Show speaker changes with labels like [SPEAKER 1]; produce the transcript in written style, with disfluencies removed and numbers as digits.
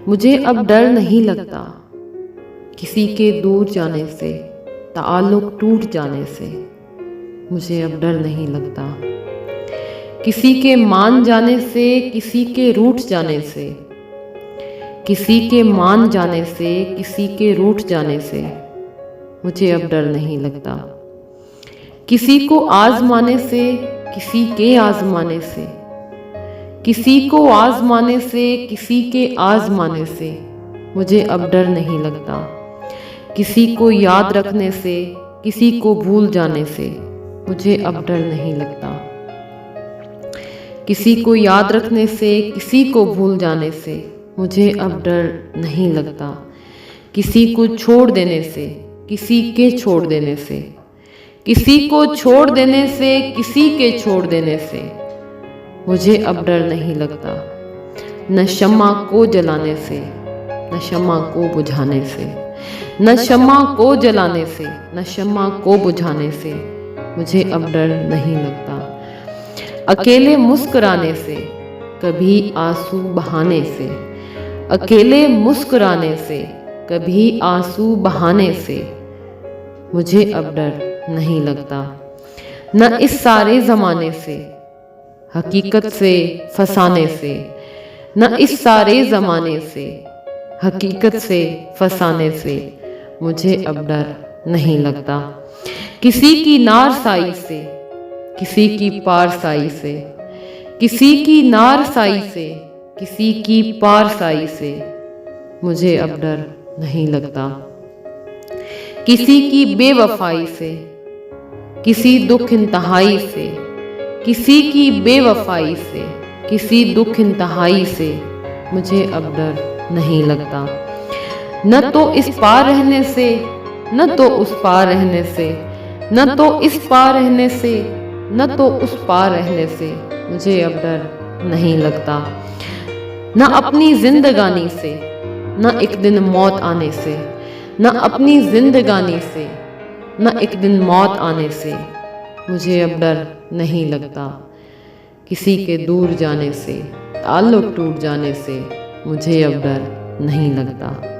[SPEAKER 1] मुझे अब डर नहीं लगता किसी के दूर जाने से, ताल्लुक टूट जाने से। मुझे अब डर नहीं लगता किसी के मान जाने से, किसी के रूठ जाने से। किसी के मान जाने से, किसी के रूठ जाने से मुझे अब डर नहीं लगता। किसी को आजमाने से, किसी के आजमाने से। किसी को आजमाने से, किसी के आजमाने से मुझे अब डर नहीं लगता। किसी को याद रखने से, किसी को भूल जाने से मुझे अब डर नहीं लगता। किसी को याद रखने से, किसी को भूल जाने से मुझे अब डर नहीं लगता। किसी को छोड़ देने से, किसी के छोड़ देने से। किसी को छोड़ देने से, किसी के छोड़ देने से मुझे अब डर नहीं लगता। न शम्मा को जलाने से, न शम्मा को बुझाने से। न शम्मा को जलाने से, न शम्मा को बुझाने से मुझे अब डर नहीं लगता। अकेले मुस्कुराने से, कभी आंसू बहाने से। अकेले मुस्कुराने से, कभी आंसू बहाने से मुझे अब डर नहीं लगता। न इस सारे ज़माने से, हकीकत से फसाने से। न इस सारे ज़माने से, हकीकत से फसाने से मुझे अब डर नहीं लगता। किसी की नार साई से, किसी की पार साई से। किसी की नार साई से, किसी की पार साई से मुझे अब डर नहीं लगता। किसी की बेवफाई से, किसी दुख इंतहाई से। किसी की बेवफाई से, किसी दुख इंतहाई से मुझे अब डर नहीं लगता। न तो इस पार रहने से, न तो उस पार रहने से। न तो इस पार रहने से, न तो उस पार रहने से मुझे अब डर नहीं लगता। न अपनी जिंदगानी से, न एक दिन मौत आने से। न अपनी जिंदगानी से, न एक दिन मौत आने से मुझे अब डर नहीं लगता। किसी के दूर जाने से, ताल्लुक टूट जाने से मुझे अब डर नहीं लगता।